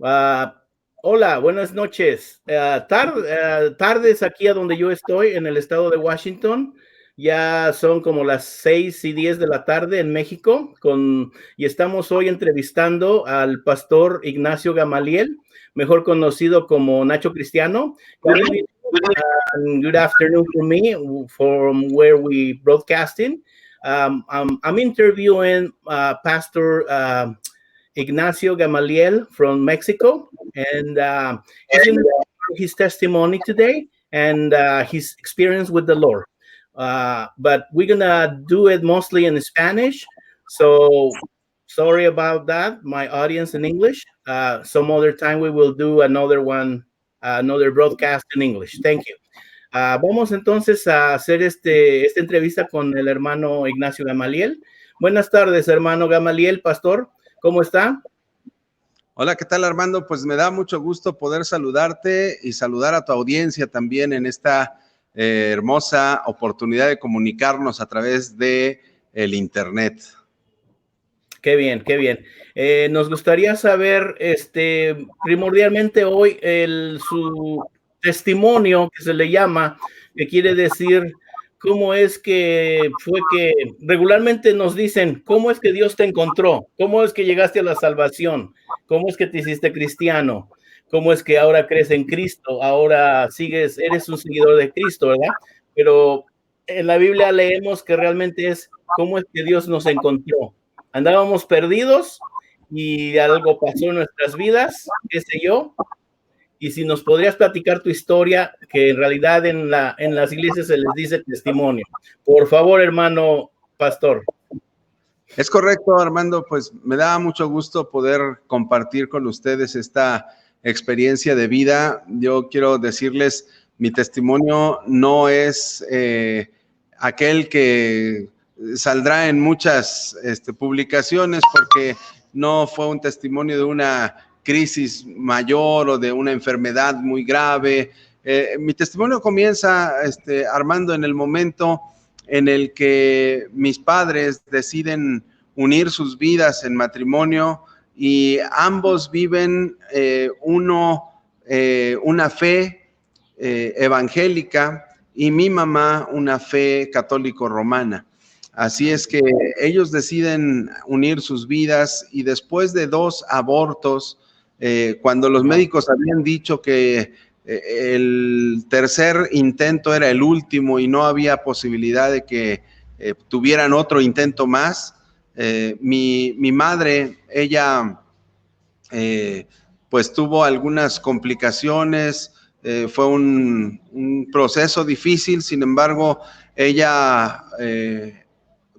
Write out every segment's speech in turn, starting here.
Ah, hola, buenas noches. Tardes aquí a donde yo estoy, en el estado de Washington. Ya son como las 6:10 de la tarde en México, y estamos hoy entrevistando al pastor Ignacio Gamaliel, mejor conocido como Nacho Cristiano. Good evening, and good afternoon for me, from where we broadcasting. I'm interviewing Pastor Ignacio Gamaliel from Mexico, and he's going to share his testimony today and his experience with the Lord. But we're going to do it mostly in Spanish, so sorry about that, my audience in English. Some other time we will do another one, another broadcast in English. Thank you. Vamos entonces a hacer esta entrevista con el hermano Ignacio Gamaliel. Buenas tardes, hermano Gamaliel, pastor. ¿Cómo está? Hola, ¿qué tal, Armando? Pues me da mucho gusto poder saludarte y saludar a tu audiencia también en esta hermosa oportunidad de comunicarnos a través de el Internet. Qué bien, qué bien. Nos gustaría saber, primordialmente hoy, su testimonio, que se le llama, que quiere decir cómo es que fue que regularmente nos dicen, ¿cómo es que Dios te encontró? ¿Cómo es que llegaste a la salvación? ¿Cómo es que te hiciste cristiano? ¿Cómo es que ahora crees en Cristo? Ahora eres un seguidor de Cristo, ¿verdad? Pero en la Biblia leemos que realmente es cómo es que Dios nos encontró. Andábamos perdidos y algo pasó en nuestras vidas, qué sé yo. Y si nos podrías platicar tu historia, que en realidad en las iglesias se les dice testimonio. Por favor, hermano pastor. Es correcto, Armando, pues me da mucho gusto poder compartir con ustedes esta experiencia de vida. Yo quiero decirles, mi testimonio no es aquel que saldrá en muchas publicaciones, porque no fue un testimonio de una crisis mayor o de una enfermedad muy grave. Mi testimonio comienza, Armando, en el momento en el que mis padres deciden unir sus vidas en matrimonio y ambos viven una fe evangélica y mi mamá una fe católico-romana. Así es que ellos deciden unir sus vidas y después de 2 abortos, cuando los médicos habían dicho que el tercer intento era el último y no había posibilidad de que tuvieran otro intento más, mi madre, ella pues tuvo algunas complicaciones, fue un proceso difícil, sin embargo, ella,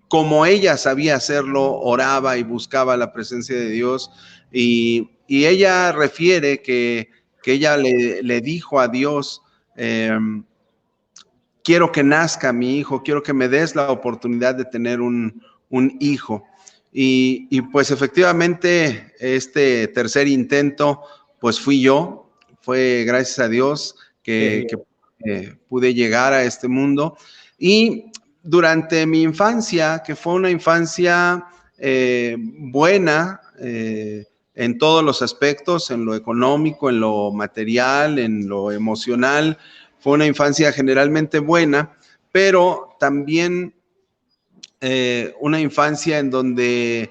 como ella sabía hacerlo, oraba y buscaba la presencia de Dios, y ella refiere que ella le dijo a Dios, quiero que nazca mi hijo, quiero que me des la oportunidad de tener un hijo. Y pues efectivamente este tercer intento pues fui yo, fue gracias a Dios que pude llegar a este mundo. Y durante mi infancia, que fue una infancia buena en todos los aspectos, en lo económico, en lo material, en lo emocional, fue una infancia generalmente buena, pero también una infancia en donde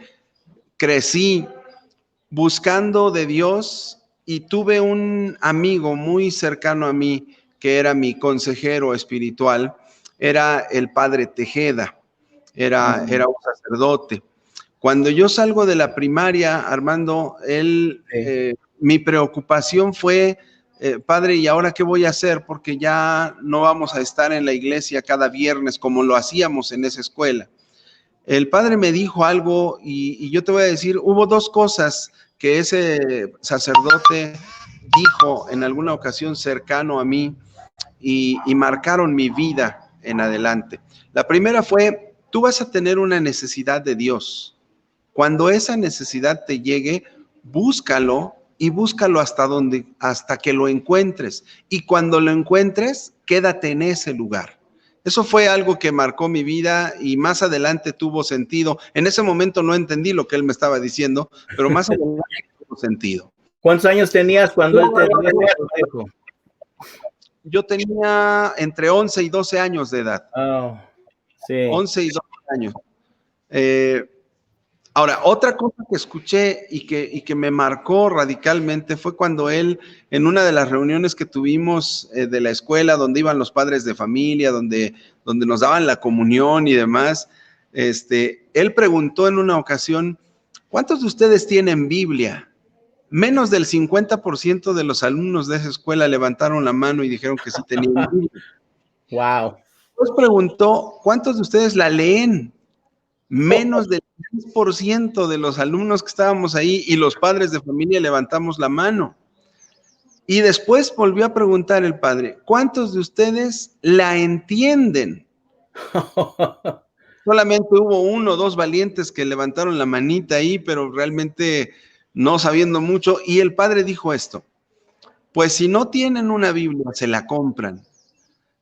crecí buscando de Dios y tuve un amigo muy cercano a mí que era mi consejero espiritual, era el padre Tejeda, era un sacerdote. Cuando yo salgo de la primaria, Armando, mi preocupación fue, padre, ¿y ahora qué voy a hacer? Porque ya no vamos a estar en la iglesia cada viernes como lo hacíamos en esa escuela. El padre me dijo algo y yo te voy a decir, hubo 2 cosas que ese sacerdote dijo en alguna ocasión cercano a mí y marcaron mi vida en adelante. La primera fue, tú vas a tener una necesidad de Dios. Cuando esa necesidad te llegue, búscalo y búscalo hasta que lo encuentres. Y cuando lo encuentres, quédate en ese lugar. Eso fue algo que marcó mi vida y más adelante tuvo sentido. En ese momento no entendí lo que él me estaba diciendo, pero más adelante tuvo sentido. ¿Cuántos años tenías cuando él te dio ese consejo? Yo tenía entre 11 y 12 años de edad. Oh, sí. 11 y 12 años. Ahora, otra cosa que escuché y que me marcó radicalmente fue cuando él, en una de las reuniones que tuvimos de la escuela, donde iban los padres de familia, donde nos daban la comunión y demás, él preguntó en una ocasión, ¿cuántos de ustedes tienen Biblia? Menos del 50% de los alumnos de esa escuela levantaron la mano y dijeron que sí tenían Biblia. Wow. Después preguntó, ¿cuántos de ustedes la leen? Menos del 10% de los alumnos que estábamos ahí y los padres de familia levantamos la mano. Y después volvió a preguntar el padre, ¿cuántos de ustedes la entienden? Solamente hubo 1 o 2 valientes que levantaron la manita ahí, pero realmente no sabiendo mucho. Y el padre dijo esto, pues si no tienen una Biblia, se la compran.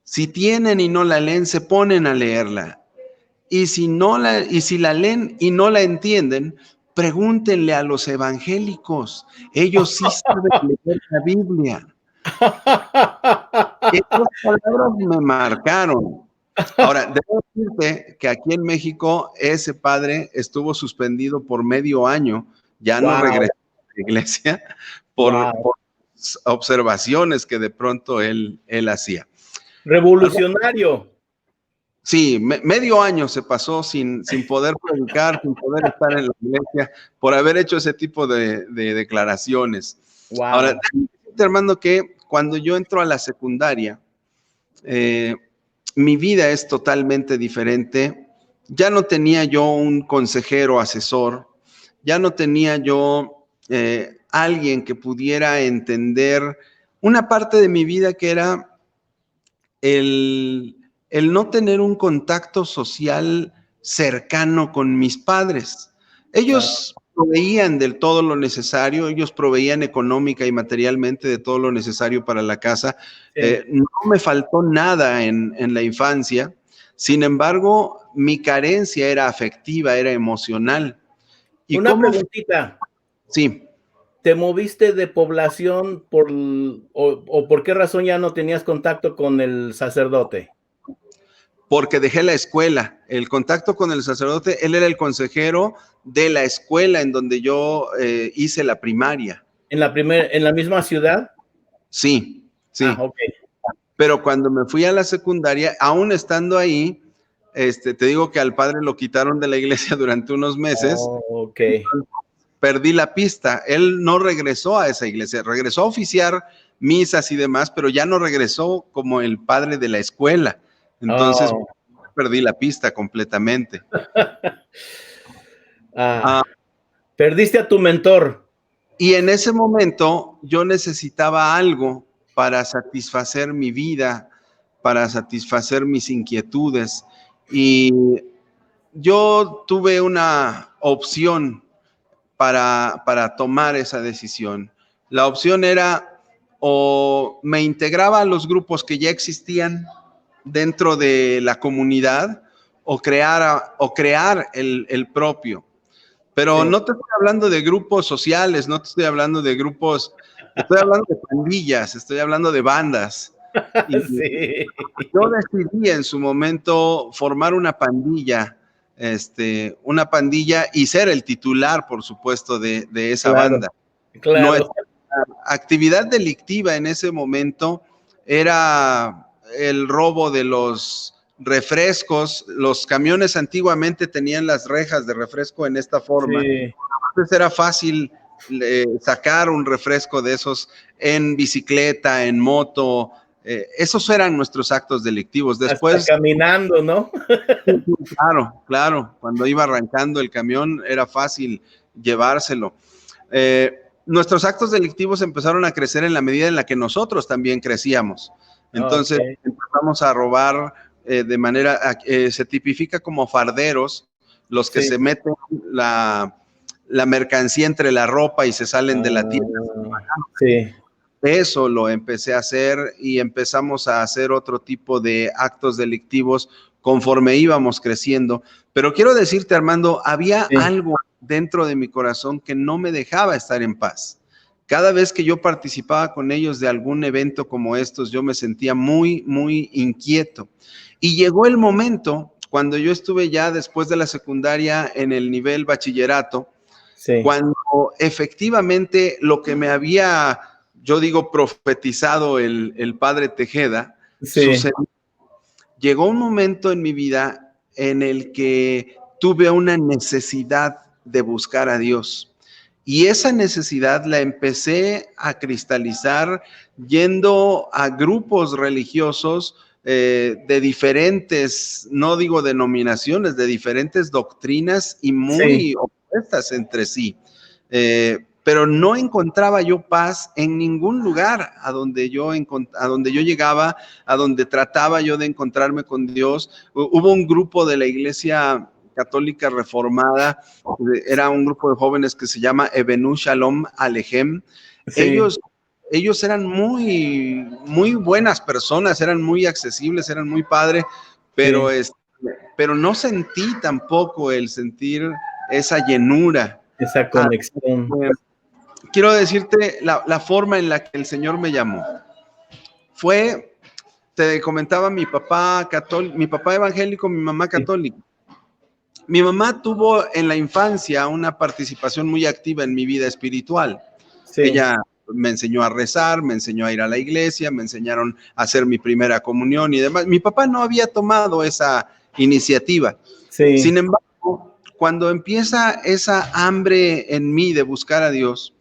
Si tienen y no la leen, se ponen a leerla. Y si la leen y no la entienden, pregúntenle a los evangélicos. Ellos sí saben leer la Biblia. Esas palabras me marcaron. Ahora, debo decirte que aquí en México ese padre estuvo suspendido por medio año. Ya no regresó a la iglesia por observaciones que de pronto él hacía. Revolucionario. Sí, medio año se pasó sin poder predicar, sin poder estar en la iglesia, por haber hecho ese tipo de declaraciones. Wow. Ahora, Armando, que cuando yo entro a la secundaria, mi vida es totalmente diferente. Ya no tenía yo un consejero asesor, ya no tenía yo alguien que pudiera entender una parte de mi vida que era el no tener un contacto social cercano con mis padres. Ellos proveían de todo lo necesario, ellos proveían económica y materialmente de todo lo necesario para la casa. No me faltó nada en la infancia, sin embargo, mi carencia era afectiva, era emocional. ¿Y una preguntita? Sí. ¿Te moviste de población o por qué razón ya no tenías contacto con el sacerdote? Porque dejé la escuela, el contacto con el sacerdote, él era el consejero de la escuela en donde yo hice la primaria. ¿En la misma ciudad? Sí, sí. Ah, ok. Pero cuando me fui a la secundaria, aún estando ahí, te digo que al padre lo quitaron de la iglesia durante unos meses. Oh, ok. Perdí la pista. Él no regresó a esa iglesia, regresó a oficiar misas y demás, pero ya no regresó como el padre de la escuela. Entonces, perdí la pista completamente. Perdiste a tu mentor. Y en ese momento yo necesitaba algo para satisfacer mi vida, para satisfacer mis inquietudes. Y yo tuve una opción para tomar esa decisión. La opción era o me integraba a los grupos que ya existían dentro de la comunidad o crear el propio. Pero no te estoy hablando de grupos sociales, no te estoy hablando de grupos, estoy hablando de pandillas, estoy hablando de bandas. Y yo decidí en su momento formar una pandilla y ser el titular, por supuesto, de esa banda. Claro. Nuestra actividad delictiva en ese momento era el robo de los refrescos. Los camiones antiguamente tenían las rejas de refresco en esta forma. Sí. Entonces era fácil sacar un refresco de esos en bicicleta, en moto. Esos eran nuestros actos delictivos. Después, hasta caminando, ¿no? Claro. Cuando iba arrancando el camión era fácil llevárselo. Nuestros actos delictivos empezaron a crecer en la medida en la que nosotros también crecíamos. Entonces empezamos a robar de manera, se tipifica como farderos, los que se meten la mercancía entre la ropa y se salen de la tienda. Sí. Eso lo empecé a hacer y empezamos a hacer otro tipo de actos delictivos conforme íbamos creciendo. Pero quiero decirte, Armando, había algo dentro de mi corazón que no me dejaba estar en paz. Cada vez que yo participaba con ellos de algún evento como estos, yo me sentía muy, muy inquieto. Y llegó el momento, cuando yo estuve ya después de la secundaria en el nivel bachillerato, Sí. cuando efectivamente lo que me había, yo digo, profetizado el padre Tejeda, Sí. sucedió. Llegó un momento en mi vida en el que tuve una necesidad de buscar a Dios. Y esa necesidad la empecé a cristalizar yendo a grupos religiosos de diferentes, no digo denominaciones, de diferentes doctrinas y muy opuestas entre sí. Pero no encontraba yo paz en ningún lugar a donde yo llegaba, a donde trataba yo de encontrarme con Dios. Hubo un grupo de la iglesia católica reformada, era un grupo de jóvenes que se llama Ebenu Shalom Alejem. Sí. Ellos eran muy, muy buenas personas, eran muy accesibles, eran muy padres, pero, pero no sentí tampoco el sentir esa llenura. Esa conexión. Quiero decirte la forma en la que el Señor me llamó. Fue, te comentaba, mi papá evangélico, mi mamá católica. Mi mamá tuvo en la infancia una participación muy activa en mi vida espiritual. Sí. Ella me enseñó a rezar, me enseñó a ir a la iglesia, me enseñaron a hacer mi primera comunión y demás. Mi papá no había tomado esa iniciativa. Sí. Sin embargo, cuando empieza esa hambre en mí de buscar a Dios,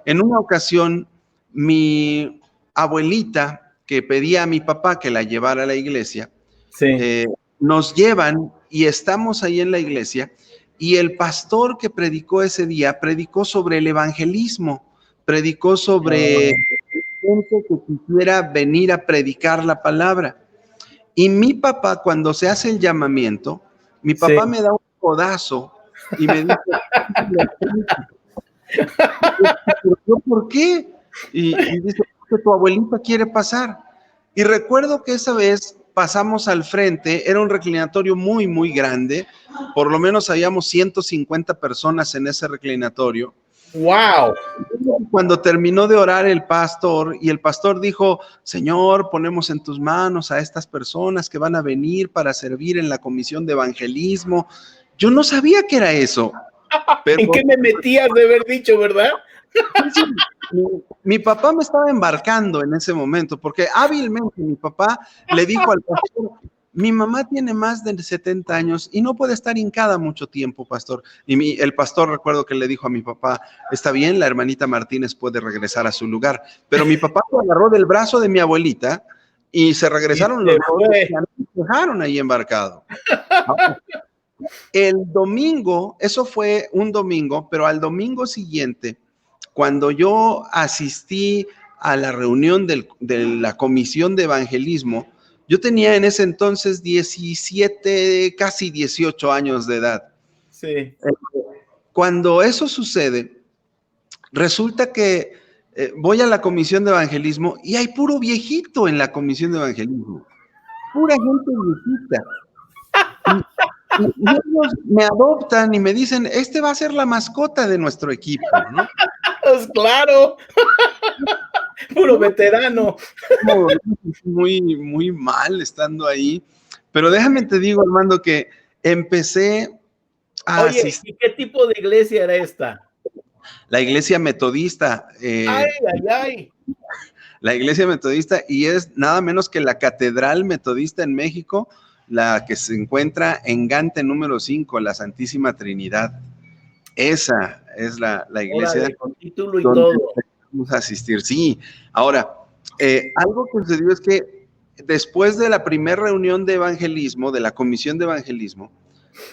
en una ocasión mi abuelita, que pedía a mi papá que la llevara a la iglesia, nos llevan y estamos ahí en la iglesia, y el pastor que predicó ese día predicó sobre el evangelismo, predicó sobre gente que quisiera venir a predicar la palabra. Y mi papá, cuando se hace el llamamiento, mi papá me da un codazo y me dice, ¿por qué? Y dice, porque tu abuelita quiere pasar. Y recuerdo que esa vez pasamos al frente, era un reclinatorio muy, muy grande, por lo menos habíamos 150 personas en ese reclinatorio. ¡Wow! Cuando terminó de orar el pastor, y el pastor dijo, Señor, ponemos en tus manos a estas personas que van a venir para servir en la comisión de evangelismo. Yo no sabía que era eso. Pero, ¿en qué me metías de haber dicho, verdad? Mi papá me estaba embarcando en ese momento, porque hábilmente mi papá le dijo al pastor, mi mamá tiene más de 70 años y no puede estar hincada mucho tiempo, pastor. Y el pastor, recuerdo que le dijo a mi papá, está bien, la hermanita Martínez puede regresar a su lugar. Pero mi papá lo agarró del brazo de mi abuelita y se regresaron los dos y me dejaron ahí embarcado. El domingo, eso fue un domingo, pero al domingo siguiente, cuando yo asistí a la reunión de la comisión de evangelismo, yo tenía en ese entonces 17, casi 18 años de edad. Sí. Cuando eso sucede, resulta que voy a la comisión de evangelismo y hay puro viejito en la comisión de evangelismo. Pura gente viejita. Y ellos me adoptan y me dicen, este va a ser la mascota de nuestro equipo, ¿no? Pues claro. Puro veterano. Muy, muy mal estando ahí. Pero déjame te digo, Armando, que empecé a asistir. ¿Y qué tipo de iglesia era esta? La iglesia metodista. La iglesia metodista, y es nada menos que la catedral metodista en México, la que se encuentra en Gante número 5, la Santísima Trinidad. Esa es la iglesia. Órale, con título y todo. Vamos a asistir, sí. Ahora, algo que sucedió es que después de la primera reunión de evangelismo, de la comisión de evangelismo,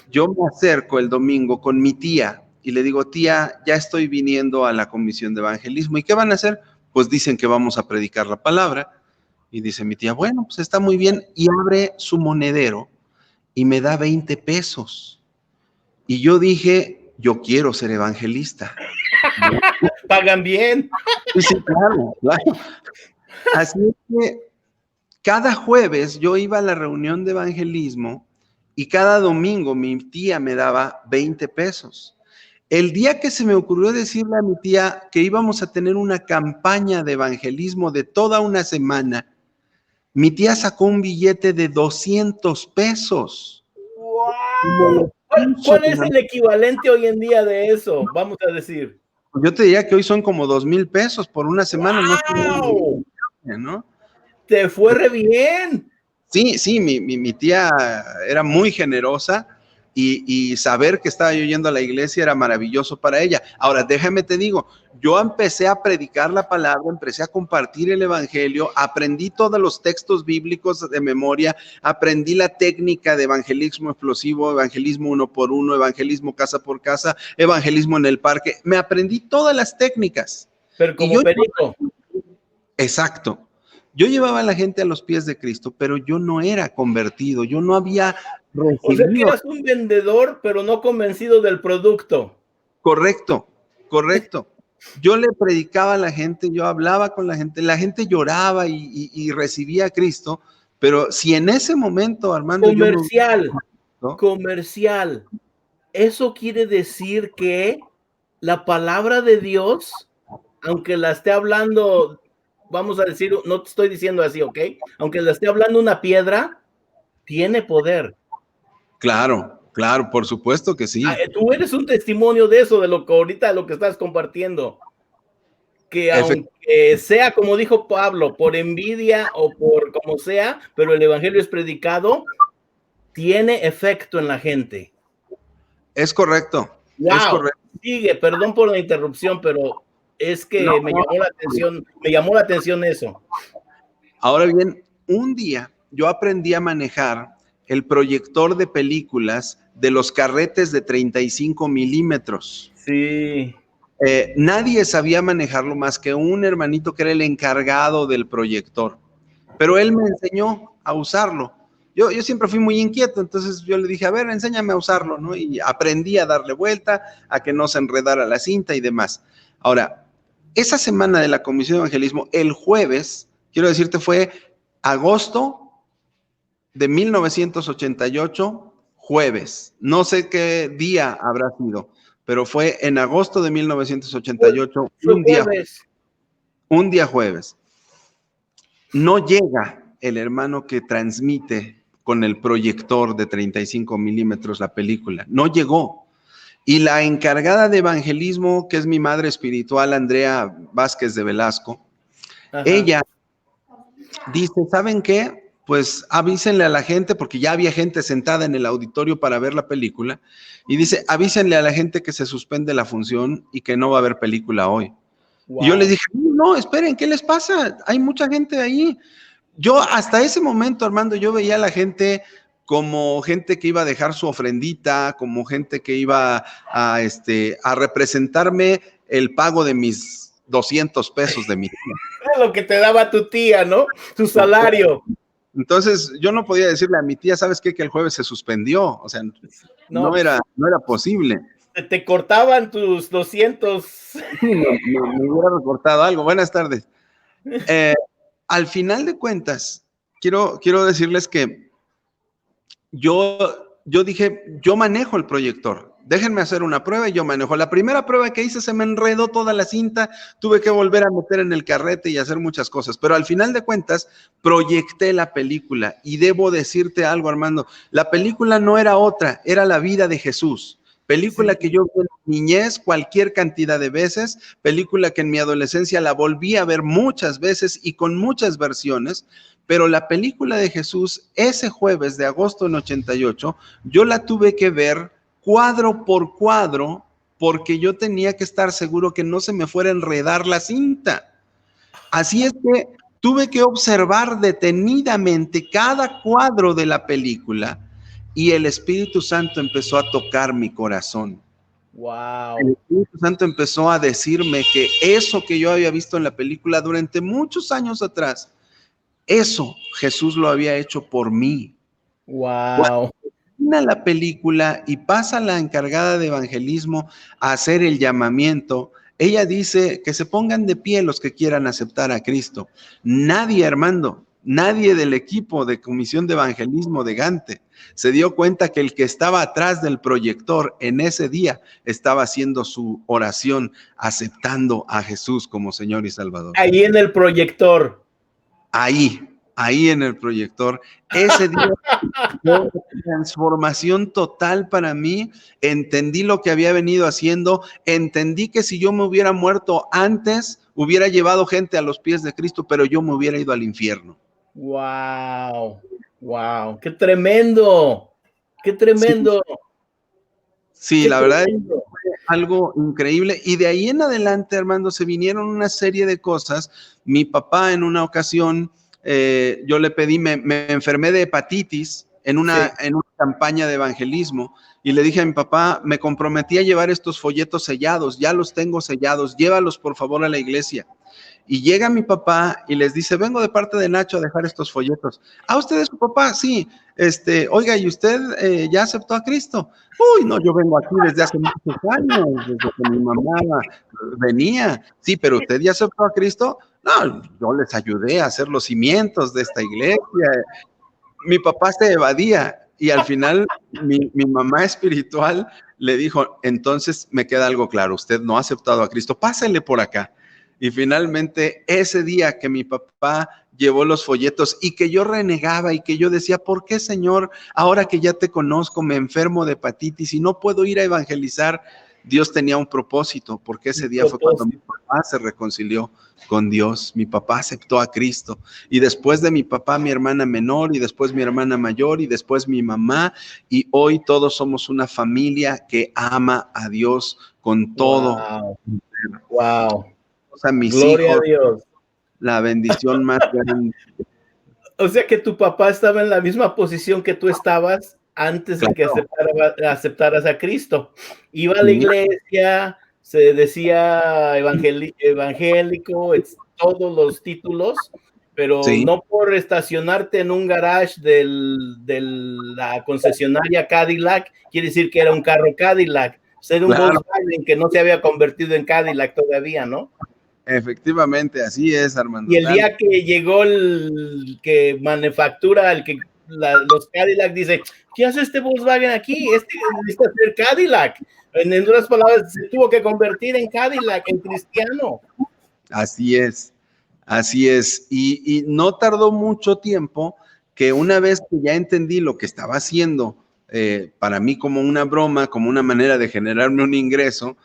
yo me acerco el domingo con mi tía y le digo, tía, ya estoy viniendo a la comisión de evangelismo. ¿Y qué van a hacer? Pues dicen que vamos a predicar la palabra. Y dice mi tía, bueno, pues está muy bien. Y abre su monedero y me da 20 pesos. Y yo dije, yo quiero ser evangelista. Pagan bien. Sí, claro, claro. Así es que cada jueves yo iba a la reunión de evangelismo y cada domingo mi tía me daba 20 pesos. El día que se me ocurrió decirle a mi tía que íbamos a tener una campaña de evangelismo de toda una semana, mi tía sacó un billete de 200 pesos. Y me ¡Wow! lo puso ¿Cuál en es la el equivalente hoy en día de eso? Vamos a decir. Yo te diría que hoy son como 2,000 pesos por una semana, no sé, ¡Wow! ¿no? Te fue re bien. Sí, sí, mi tía era muy generosa y saber que estaba yo yendo a la iglesia era maravilloso para ella. Ahora, déjame te digo, yo empecé a predicar la palabra, empecé a compartir el evangelio, aprendí todos los textos bíblicos de memoria, aprendí la técnica de evangelismo explosivo, evangelismo uno por uno, evangelismo casa por casa, evangelismo en el parque, me aprendí todas las técnicas. Pero Y como perico. exacto. Yo llevaba a la gente a los pies de Cristo, pero yo no era convertido, yo no había O sea que recibido. eras un vendedor, pero no convencido del producto. Correcto, correcto. Yo le predicaba a la gente, yo hablaba con la gente lloraba y recibía a Cristo, pero si en ese momento, Armando, yo me... Comercial, ¿no? comercial. Eso quiere decir que la palabra de Dios, aunque la esté hablando, vamos a decir, no te estoy diciendo así, ¿ok? Aunque la esté hablando una piedra, tiene poder. Claro, claro, por supuesto que sí. Tú eres un testimonio de eso, de lo que ahorita lo que estás compartiendo. Que aunque sea como dijo Pablo, por envidia o por como sea, pero el evangelio es predicado, tiene efecto en la gente. Es correcto, es Wow, correcto. sigue, perdón por la interrupción, pero es No, que me llamó la atención eso. ahora bien, un día yo aprendí a manejar el proyector de películas de los carretes de 35 milímetros. Sí. Nadie sabía manejarlo más que un hermanito que era el encargado del proyector, pero él me enseñó a usarlo. Yo siempre fui muy inquieto, entonces yo le dije, a ver, enséñame a usarlo, ¿no? Y aprendí a darle vuelta, a que no se enredara la cinta y demás. Ahora, esa semana de la Comisión de Evangelismo, el jueves, quiero decirte, fue agosto de 1988, jueves. No sé qué día habrá sido, pero fue en agosto de 1988, Fue jueves. un día jueves. No llega el hermano que transmite con el proyector de 35 milímetros la película. No llegó. Y la encargada de evangelismo, que es mi madre espiritual, Andrea Vázquez de Velasco, Ajá. ella dice, ¿saben qué? Pues avísenle a la gente, porque ya había gente sentada en el auditorio para ver la película, y dice, avísenle a la gente que se suspende la función y que no va a haber película hoy. Wow. Y yo les dije, no, esperen, ¿qué les pasa? Hay mucha gente ahí. Yo hasta ese momento, Armando, yo veía a la gente como gente que iba a dejar su ofrendita, como gente que iba a representarme el pago de mis 200 pesos de mi tía. Es lo que te daba tu tía, ¿no? Tu salario. Entonces, yo no podía decirle a mi tía, ¿sabes qué? Que el jueves se suspendió. O sea, No, no era posible. te cortaban tus 200. Sí, me hubiera recortado algo. Buenas tardes. Al final de cuentas, quiero decirles que yo dije, yo manejo el proyector, déjenme hacer una prueba y yo manejo. La primera prueba que hice se me enredó toda la cinta, tuve que volver a meter en el carrete y hacer muchas cosas, pero al final de cuentas proyecté la película y debo decirte algo, Armando, la película no era otra, era la vida de Jesús. Película que yo vi en mi niñez cualquier cantidad de veces, película que en mi adolescencia la volví a ver muchas veces y con muchas versiones, pero la película de Jesús, ese jueves de agosto en 88, yo la tuve que ver cuadro por cuadro porque yo tenía que estar seguro que no se me fuera a enredar la cinta. Así es que tuve que observar detenidamente cada cuadro de la película y el Espíritu Santo empezó a tocar mi corazón. Wow. El Espíritu Santo empezó a decirme que eso que yo había visto en la película durante muchos años atrás, eso Jesús lo había hecho por mí. Wow. Termina la película y pasa la encargada de evangelismo a hacer el llamamiento. Ella dice que se pongan de pie los que quieran aceptar a Cristo. Nadie, Armando, Nadie del equipo de comisión de evangelismo de Gante se dio cuenta que el que estaba atrás del proyector en ese día estaba haciendo su oración, aceptando a Jesús como Señor y Salvador. Ahí en el proyector. Ahí en el proyector. Ese día fue transformación total para mí. Entendí lo que había venido haciendo. Entendí que si yo me hubiera muerto antes, hubiera llevado gente a los pies de Cristo, pero yo me hubiera ido al infierno. Wow, wow, qué tremendo, qué tremendo. Sí, qué la verdad es tremendo. algo increíble. Y de ahí en adelante, Armando, se vinieron una serie de cosas. Mi papá en una ocasión, yo le pedí, me enfermé de hepatitis en una campaña de evangelismo y le dije a mi papá, me comprometí a llevar estos folletos sellados, ya los tengo sellados, llévalos por favor a la iglesia. Y llega mi papá y les dice, vengo de parte de Nacho a dejar estos folletos. ¿Ah, usted es su papá? Sí. Oiga, ¿y usted ya aceptó a Cristo? Uy, no, yo vengo aquí desde hace muchos años, desde que mi mamá venía. Sí, pero ¿usted ya aceptó a Cristo? No, yo les ayudé a hacer los cimientos de esta iglesia. Mi papá se evadía y al final mi mamá espiritual le dijo, entonces me queda algo claro, usted no ha aceptado a Cristo, pásele por acá. Y finalmente ese día que mi papá llevó los folletos y que yo renegaba y que yo decía, ¿por qué, Señor, ahora que ya te conozco, me enfermo de hepatitis y no puedo ir a evangelizar? Dios tenía un propósito, porque ese día fue cuando mi papá se reconcilió con Dios. Mi papá aceptó a Cristo. Y después de mi papá, mi hermana menor, y después mi hermana mayor, y después mi mamá. Y hoy todos somos una familia que ama a Dios con todo. Wow. O sea, mis Gloria hijos, a Dios. la bendición más grande. O sea que tu papá estaba en la misma posición que tú estabas antes de que aceptaras a Cristo. Iba a la iglesia, se decía evangélico, todos los títulos, pero Sí. no por estacionarte en un garage de la concesionaria Cadillac, quiere decir que era un carro Cadillac. Ser un Volkswagen que no se había convertido en Cadillac todavía, ¿no? Efectivamente, así es, Armando. Y el día que llegó el que manufactura, los Cadillac, dice, ¿qué hace este Volkswagen aquí? Necesita ser Cadillac. En otras palabras, se tuvo que convertir en Cadillac, en cristiano. Así es, así es. Y no tardó mucho tiempo que una vez que ya entendí lo que estaba haciendo, para mí como una broma, como una manera de generarme un ingreso,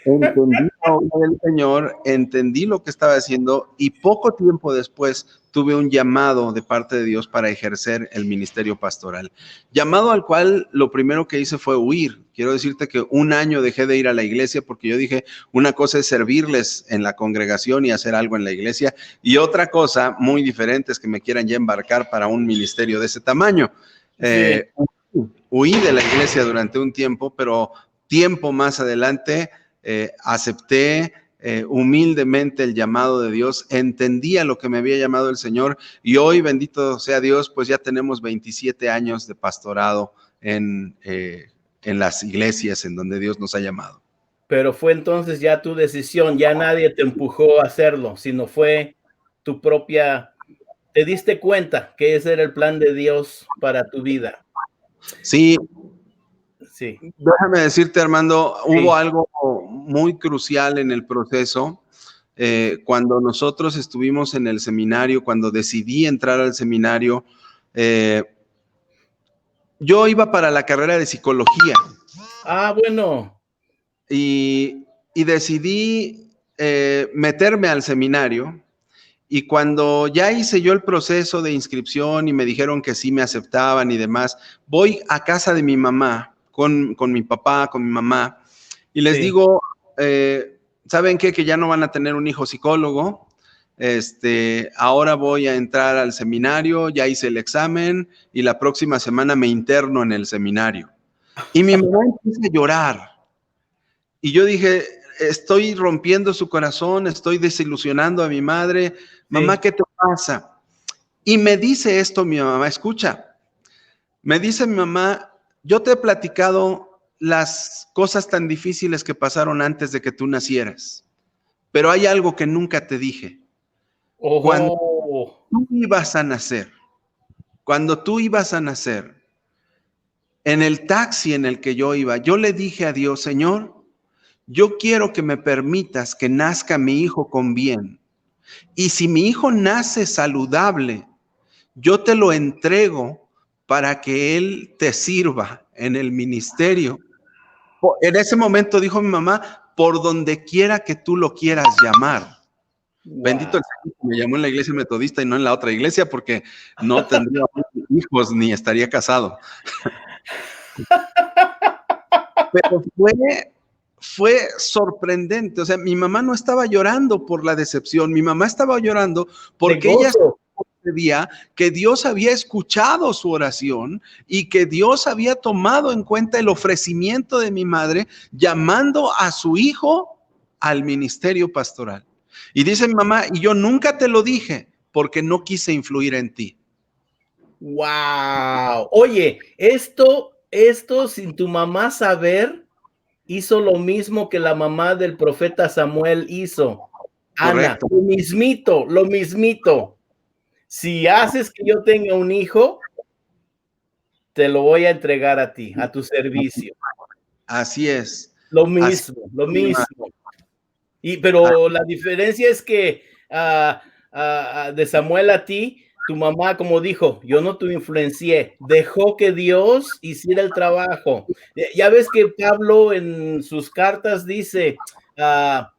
entendí la obra del Señor, entendí lo que estaba haciendo y poco tiempo después tuve un llamado de parte de Dios para ejercer el ministerio pastoral. Llamado al cual lo primero que hice fue huir. Quiero decirte que un año dejé de ir a la iglesia porque yo dije, una cosa es servirles en la congregación y hacer algo en la iglesia y otra cosa muy diferente es que me quieran ya embarcar para un ministerio de ese tamaño. Huí de la iglesia durante un tiempo, pero tiempo más adelante acepté humildemente el llamado de Dios, entendía lo que me había llamado el Señor y hoy, bendito sea Dios, pues ya tenemos 27 años de pastorado en las iglesias en donde Dios nos ha llamado. Pero fue entonces ya tu decisión, ya nadie te empujó a hacerlo, sino fue tu propia, te diste cuenta que ese era el plan de Dios para tu vida. Sí. Sí. Déjame decirte, Armando, hubo algo muy crucial en el proceso. Cuando nosotros estuvimos en el seminario, cuando decidí entrar al seminario, yo iba para la carrera de psicología. Ah, bueno. Y decidí meterme al seminario. Y cuando ya hice yo el proceso de inscripción y me dijeron que sí me aceptaban y demás, voy a casa de mi mamá, con mi papá, con mi mamá, y les digo, ¿saben qué? Que ya no van a tener un hijo psicólogo. Ahora voy a entrar al seminario, ya hice el examen y la próxima semana me interno en el seminario. Y mi mamá empieza a llorar. Y yo dije, estoy rompiendo su corazón, estoy desilusionando a mi madre. Mamá, ¿qué te pasa? Y me dice esto mi mamá, escucha, me dice mi mamá, yo te he platicado las cosas tan difíciles que pasaron antes de que tú nacieras, pero hay algo que nunca te dije. tú ibas a nacer, cuando tú ibas a nacer, en el taxi en el que yo iba, yo le dije a Dios, Señor, yo quiero que me permitas que nazca mi hijo con bien. Y si mi hijo nace saludable, yo te lo entrego para que él te sirva en el ministerio. En ese momento dijo mi mamá, por donde quiera que tú lo quieras llamar. Wow. Bendito el Señor que me llamó en la iglesia metodista y no en la otra iglesia, porque no tendría hijos ni estaría casado. Pero fue sorprendente. O sea, mi mamá no estaba llorando por la decepción, mi mamá estaba llorando porque ella sabía que Dios había escuchado su oración y que Dios había tomado en cuenta el ofrecimiento de mi madre, llamando a su hijo al ministerio pastoral. Y dice mi mamá, y yo nunca te lo dije porque no quise influir en ti. Wow. Oye, esto sin tu mamá saber, hizo lo mismo que la mamá del profeta Samuel hizo. Correcto. Ana, lo mismito. Si haces que yo tenga un hijo, te lo voy a entregar a ti, a tu servicio. Así es. Lo mismo. Pero la diferencia es que de Samuel a ti, tu mamá, como dijo, yo no te influencié, dejó que Dios hiciera el trabajo. Ya ves que Pablo en sus cartas dice, yo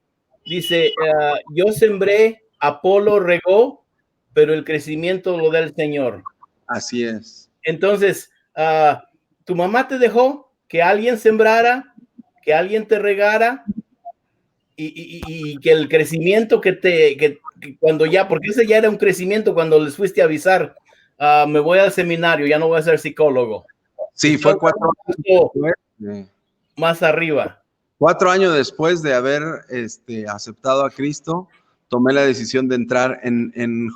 sembré, Apolo regó, pero el crecimiento lo da el Señor. Así es. Entonces, tu mamá te dejó que alguien sembrara, que alguien te regara, y que el crecimiento que cuando ya, porque ese ya era un crecimiento cuando les fuiste a avisar, me voy al seminario, ya no voy a ser psicólogo. Sí, fue 4 años después, más arriba. 4 años después de haber aceptado a Cristo, tomé la decisión de entrar en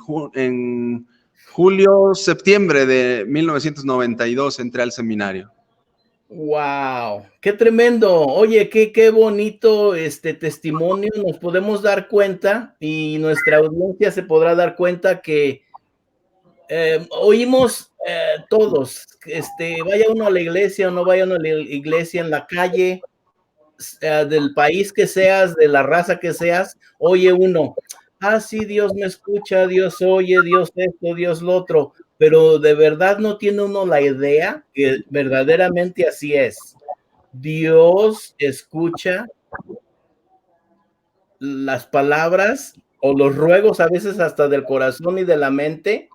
julio, septiembre de 1992, entré al seminario. Wow, qué tremendo. Oye, qué bonito testimonio. Nos podemos dar cuenta y nuestra audiencia se podrá dar cuenta que oímos todos, vaya uno a la iglesia o no vaya uno a la iglesia, en la calle, del país que seas, de la raza que seas, oye uno, sí, Dios me escucha, Dios oye, Dios esto, Dios lo otro. Pero de verdad no tiene uno la idea que verdaderamente así es. Dios escucha las palabras o los ruegos a veces hasta del corazón y de la mente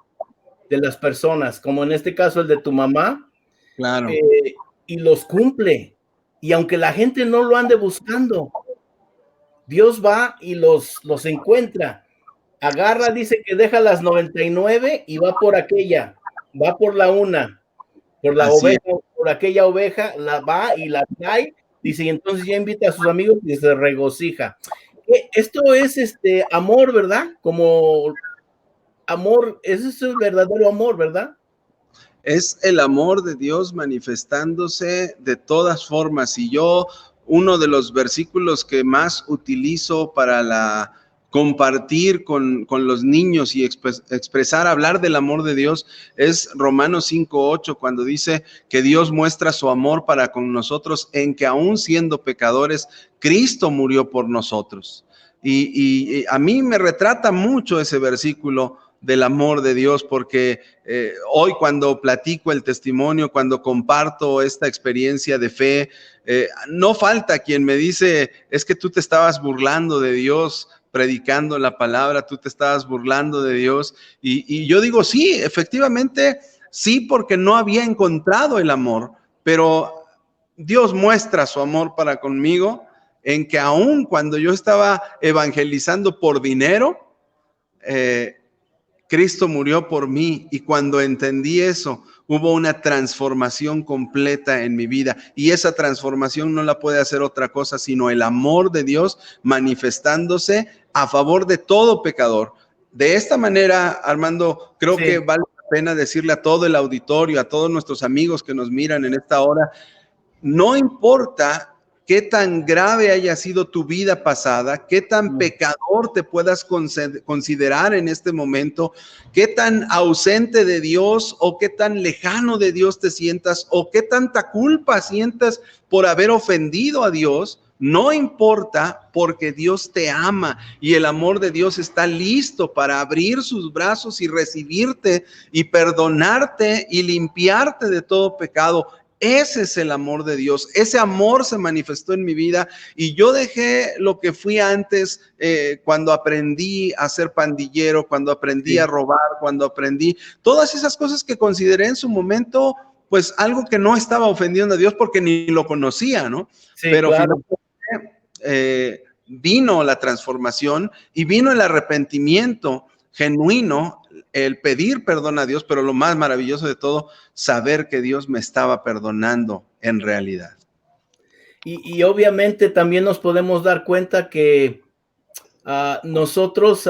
de las personas, como en este caso el de tu mamá. Claro. Y los cumple. Y aunque la gente no lo ande buscando, Dios va y los encuentra. Agarra, dice que deja las 99 y va por aquella, va por la una, por la oveja, por aquella oveja, la va y la trae, dice, y entonces ya invita a sus amigos y se regocija. Esto es amor, ¿verdad? Como amor, eso es el verdadero amor, ¿verdad? Es el amor de Dios manifestándose de todas formas. Y yo, uno de los versículos que más utilizo para compartir con los niños y expresar, hablar del amor de Dios, es Romanos 5:8, cuando dice que Dios muestra su amor para con nosotros en que aún siendo pecadores, Cristo murió por nosotros. Y a mí me retrata mucho ese versículo del amor de Dios, porque hoy cuando platico el testimonio, cuando comparto esta experiencia de fe, no falta quien me dice, es que tú te estabas burlando de Dios predicando la palabra, tú te estabas burlando de Dios, y yo digo, sí, efectivamente, sí, porque no había encontrado el amor, pero Dios muestra su amor para conmigo, en que aún cuando yo estaba evangelizando por dinero, Cristo murió por mí, y cuando entendí eso, hubo una transformación completa en mi vida, y esa transformación no la puede hacer otra cosa sino el amor de Dios manifestándose a favor de todo pecador. De esta manera, Armando, creo que vale la pena decirle a todo el auditorio, a todos nuestros amigos que nos miran en esta hora, no importa qué tan grave haya sido tu vida pasada, qué tan pecador te puedas considerar en este momento, qué tan ausente de Dios o qué tan lejano de Dios te sientas o qué tanta culpa sientas por haber ofendido a Dios. No importa, porque Dios te ama y el amor de Dios está listo para abrir sus brazos y recibirte y perdonarte y limpiarte de todo pecado. Ese es el amor de Dios. Ese amor se manifestó en mi vida y yo dejé lo que fui antes, cuando aprendí a ser pandillero, cuando aprendí a robar, cuando aprendí todas esas cosas que consideré en su momento, pues algo que no estaba ofendiendo a Dios porque ni lo conocía, ¿no? Sí, pero claro. Vino la transformación y vino el arrepentimiento genuino, el pedir perdón a Dios, pero lo más maravilloso de todo, saber que Dios me estaba perdonando en realidad. Y obviamente también nos podemos dar cuenta que nosotros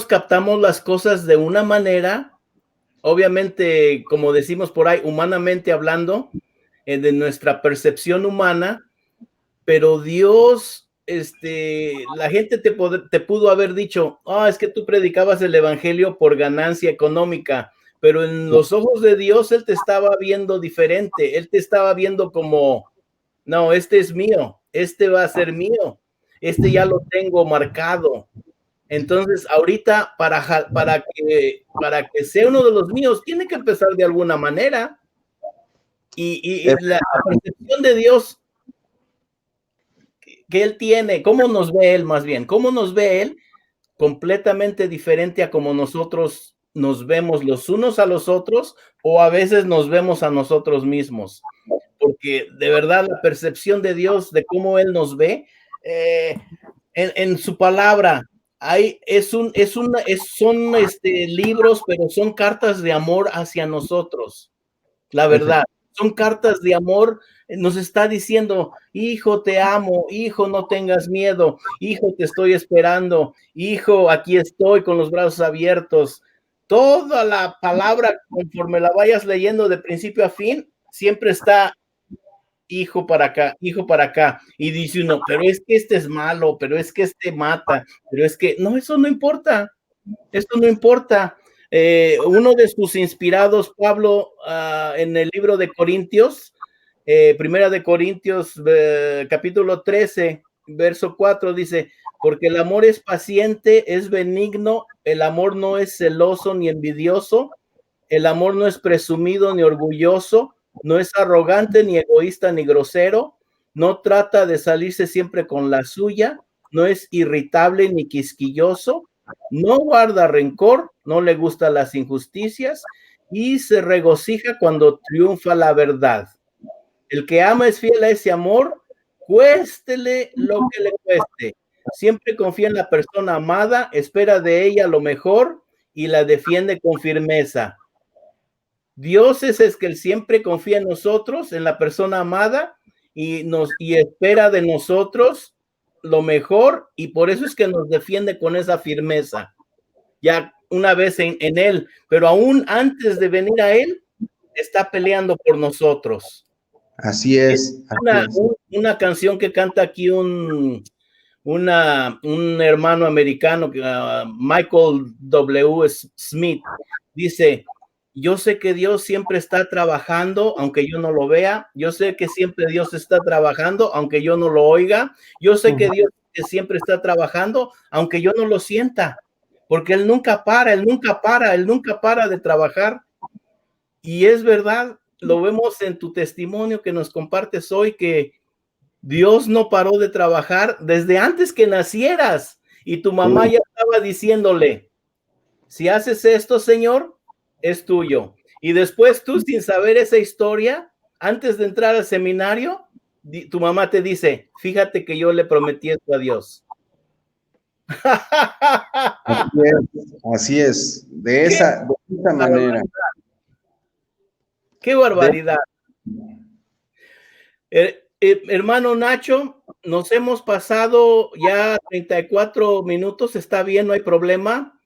captamos las cosas de una manera, obviamente, como decimos por ahí, humanamente hablando, de nuestra percepción humana, pero Dios, la gente te pudo haber dicho, es que tú predicabas el evangelio por ganancia económica, pero en los ojos de Dios Él te estaba viendo diferente, Él te estaba viendo como, no, este es mío, este va a ser mío, este ya lo tengo marcado. Entonces, ahorita, para que sea uno de los míos, tiene que empezar de alguna manera. Y la percepción de Dios que Él tiene, cómo nos ve Él más bien, cómo nos ve Él, completamente diferente a como nosotros nos vemos los unos a los otros o a veces nos vemos a nosotros mismos. Porque de verdad la percepción de Dios, de cómo Él nos ve, en su palabra, son libros, pero son cartas de amor hacia nosotros. La verdad, son cartas de amor. Nos está diciendo, hijo, te amo, hijo, no tengas miedo, hijo, te estoy esperando, hijo, aquí estoy con los brazos abiertos. Toda la palabra, conforme la vayas leyendo de principio a fin, siempre está hijo para acá, hijo para acá. Y dice uno, pero es que este es malo, pero es que este mata, pero es que, no, eso no importa, esto no importa. Uno de sus inspirados, Pablo, en el libro de Corintios, Primera de Corintios, capítulo 13, verso 4, dice, porque el amor es paciente, es benigno, el amor no es celoso ni envidioso, el amor no es presumido ni orgulloso, no es arrogante ni egoísta ni grosero, no trata de salirse siempre con la suya, no es irritable ni quisquilloso, no guarda rencor, no le gustan las injusticias y se regocija cuando triunfa la verdad. El que ama es fiel a ese amor, cuéstele lo que le cueste. Siempre confía en la persona amada, espera de ella lo mejor y la defiende con firmeza. Dios es el que siempre confía en nosotros, en la persona amada, y espera de nosotros lo mejor, y por eso es que nos defiende con esa firmeza. Ya una vez en Él, pero aún antes de venir a Él, está peleando por nosotros. Así es. Una canción que canta aquí un hermano americano, Michael W. Smith, dice, yo sé que Dios siempre está trabajando, aunque yo no lo vea. Yo sé que siempre Dios está trabajando, aunque yo no lo oiga. Yo sé que Dios siempre está trabajando, aunque yo no lo sienta, porque Él nunca para, Él nunca para, Él nunca para de trabajar. Y es verdad, lo vemos en tu testimonio que nos compartes hoy, que Dios no paró de trabajar desde antes que nacieras. Y tu mamá ya estaba diciéndole, si haces esto, Señor, es tuyo. Y después tú, sin saber esa historia, antes de entrar al seminario, tu mamá te dice, fíjate que yo le prometí esto a Dios. Así es, de esa manera. ¡Qué barbaridad! Hermano Nacho, nos hemos pasado ya 34 minutos, está bien, no hay problema.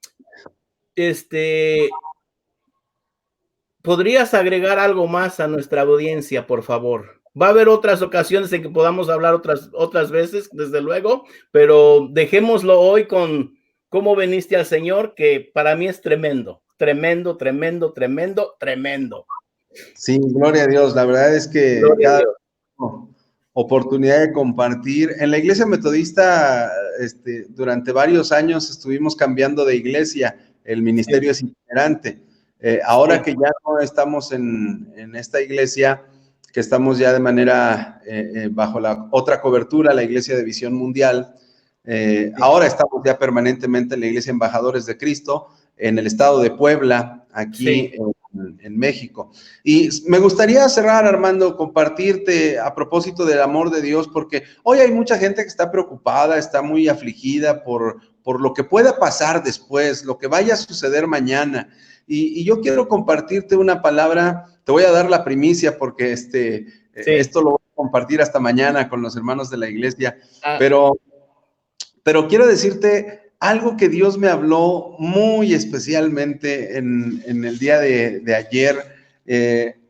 ¿Podrías agregar algo más a nuestra audiencia, por favor? Va a haber otras ocasiones en que podamos hablar otras veces, desde luego, pero dejémoslo hoy con cómo veniste al Señor, que para mí es tremendo, tremendo, tremendo, tremendo, tremendo. Sí, gloria a Dios. La verdad es que Gloria a cada Dios. oportunidad de compartir. En la iglesia metodista, durante varios años estuvimos cambiando de iglesia. El ministerio es itinerante. Ahora que ya no estamos en esta iglesia, que estamos ya de manera bajo la otra cobertura, la Iglesia de Visión Mundial, ahora estamos ya permanentemente en la Iglesia Embajadores de Cristo, en el estado de Puebla, aquí en México. Y me gustaría cerrar, Armando, compartirte a propósito del amor de Dios, porque hoy hay mucha gente que está preocupada, está muy afligida por lo que pueda pasar después, lo que vaya a suceder mañana. Y yo quiero compartirte una palabra. Te voy a dar la primicia porque esto lo voy a compartir hasta mañana con los hermanos de la iglesia, pero quiero decirte algo que Dios me habló muy especialmente en el día de ayer.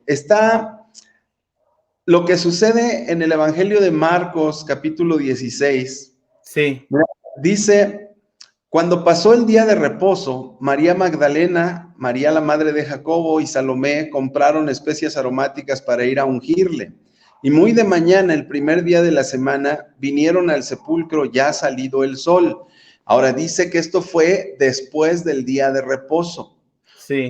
Está lo que sucede en el Evangelio de Marcos, capítulo 16. Sí. Dice: cuando pasó el día de reposo, María Magdalena, María la madre de Jacobo y Salomé compraron especias aromáticas para ir a ungirle. Y muy de mañana, el primer día de la semana, vinieron al sepulcro ya salido el sol. Ahora dice que esto fue después del día de reposo.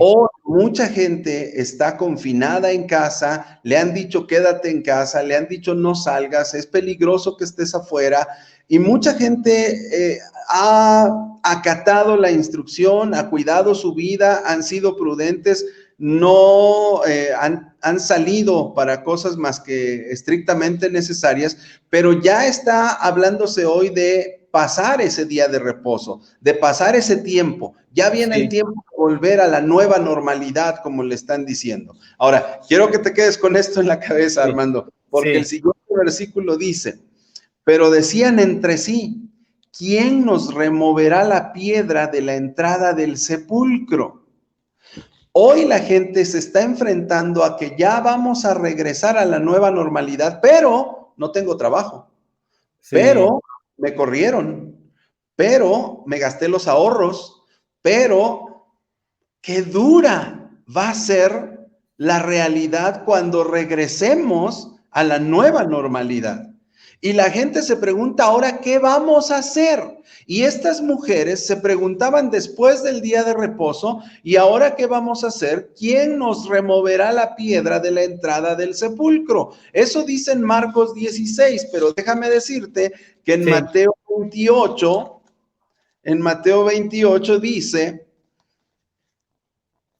Hoy mucha gente está confinada en casa, le han dicho quédate en casa, le han dicho no salgas, es peligroso que estés afuera, y mucha gente ha acatado la instrucción, ha cuidado su vida, han sido prudentes, no han salido para cosas más que estrictamente necesarias, pero ya está hablándose hoy de pasar ese día de reposo, de pasar ese tiempo. Ya viene el tiempo de volver a la nueva normalidad, como le están diciendo. Ahora, quiero que te quedes con esto en la cabeza, Armando, porque el siguiente versículo dice: pero decían entre sí, ¿quién nos removerá la piedra de la entrada del sepulcro? Hoy la gente se está enfrentando a que ya vamos a regresar a la nueva normalidad, pero no tengo trabajo, pero me corrieron, pero me gasté los ahorros, pero qué dura va a ser la realidad cuando regresemos a la nueva normalidad. Y la gente se pregunta ahora, ¿qué vamos a hacer? Y estas mujeres se preguntaban después del día de reposo, ¿y ahora qué vamos a hacer? ¿Quién nos removerá la piedra de la entrada del sepulcro? Eso dice en Marcos 16, pero déjame decirte que en Mateo 28 dice: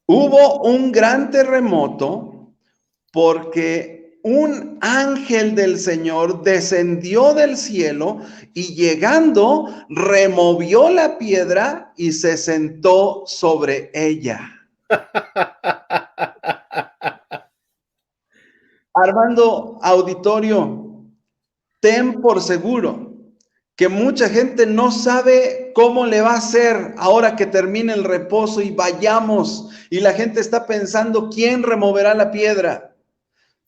hubo un gran terremoto porque un ángel del Señor descendió del cielo y llegando removió la piedra y se sentó sobre ella. Armando, auditorio, ten por seguro que mucha gente no sabe cómo le va a hacer ahora que termine el reposo y vayamos. Y la gente está pensando, ¿quién removerá la piedra?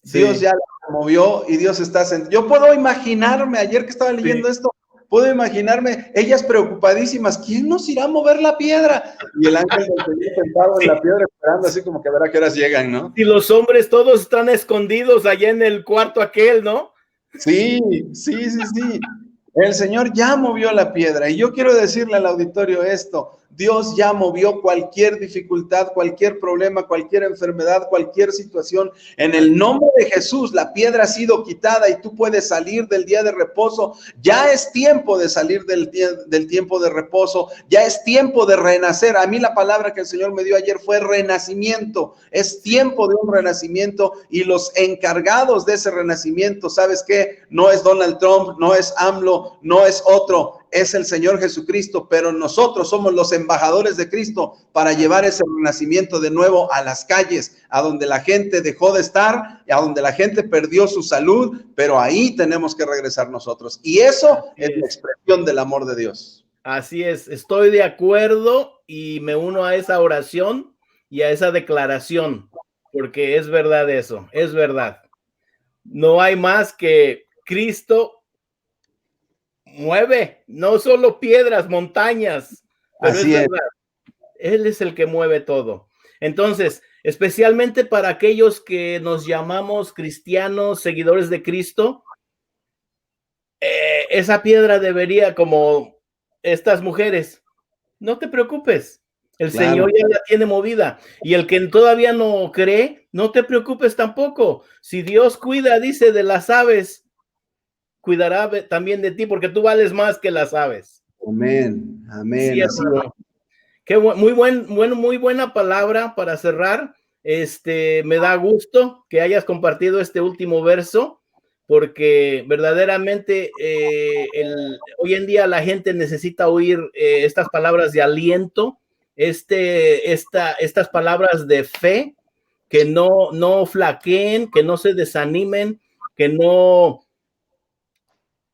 Dios ya la removió y Dios está sentado. Yo puedo imaginarme, ayer que estaba leyendo esto, puedo imaginarme ellas preocupadísimas, ¿quién nos irá a mover la piedra? Y el ángel del Señor sentado en la piedra esperando así como que verá a qué horas llegan, ¿no? Y los hombres todos están escondidos allá en el cuarto aquel, ¿no? Sí. El Señor ya movió la piedra y yo quiero decirle al auditorio esto: Dios ya movió cualquier dificultad, cualquier problema, cualquier enfermedad, cualquier situación. En el nombre de Jesús, la piedra ha sido quitada y tú puedes salir del día de reposo. Ya es tiempo de salir del tiempo de reposo. Ya es tiempo de renacer. A mí la palabra que el Señor me dio ayer fue renacimiento. Es tiempo de un renacimiento y los encargados de ese renacimiento, ¿sabes qué? No es Donald Trump, no es AMLO, no es otro, es el Señor Jesucristo, pero nosotros somos los embajadores de Cristo para llevar ese renacimiento de nuevo a las calles, a donde la gente dejó de estar, a donde la gente perdió su salud, pero ahí tenemos que regresar nosotros. Y eso es la expresión del amor de Dios. Así es, estoy de acuerdo y me uno a esa oración y a esa declaración, porque es verdad eso, es verdad. no hay más que Cristo mueve, no solo piedras, montañas, pero es Así es. verdad, Él es el que mueve todo. Entonces, especialmente para aquellos que nos llamamos cristianos, seguidores de Cristo, esa piedra debería, como estas mujeres, no te preocupes, el Claro. Señor ya la tiene movida. Y el que todavía no cree, no te preocupes tampoco. Si Dios cuida, dice, de las aves, cuidará también de ti, porque tú vales más que las aves. Amén, Sí, amén, así es. hermano. Muy buena palabra para cerrar. Me da gusto que hayas compartido este último verso, porque verdaderamente hoy en día la gente necesita oír estas palabras de aliento, estas palabras de fe, que no flaqueen, que no se desanimen, que no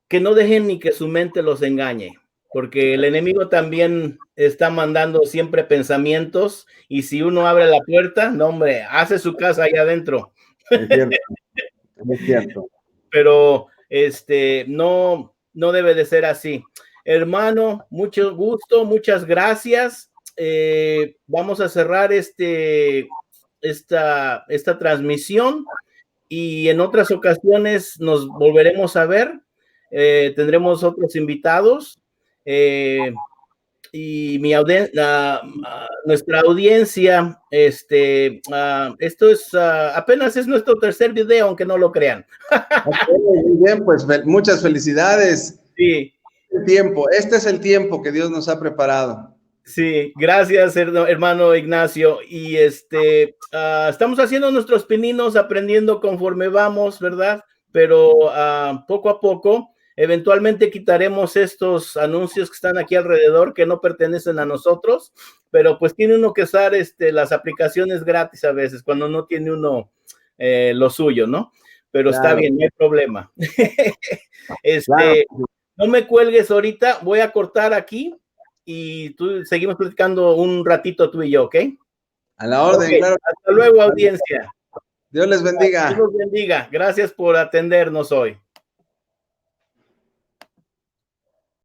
dejen ni que su mente los engañe, porque el enemigo también está mandando siempre pensamientos, y si uno abre la puerta, no, hombre, hace su casa ahí adentro. Es cierto, es cierto. Pero no debe de ser así. Hermano, mucho gusto, muchas gracias. Vamos a cerrar esta transmisión, y en otras ocasiones nos volveremos a ver. Tendremos otros invitados, y nuestra audiencia, esto es apenas es nuestro tercer video, aunque no lo crean. Okay, muy bien, pues muchas felicidades. Sí. Este es el tiempo que Dios nos ha preparado. Sí, gracias, hermano Ignacio. Y estamos haciendo nuestros pininos, aprendiendo conforme vamos, ¿verdad? Pero poco a poco, eventualmente quitaremos estos anuncios que están aquí alrededor, que no pertenecen a nosotros, pero pues tiene uno que usar las aplicaciones gratis a veces, cuando no tiene uno lo suyo, ¿no? Pero claro, está bien, no hay problema. Claro. No me cuelgues ahorita, voy a cortar aquí, y seguimos platicando un ratito tú y yo, ¿ok? A la orden, okay, claro. Hasta luego, audiencia. Dios les bendiga. Dios los bendiga. Gracias por atendernos hoy.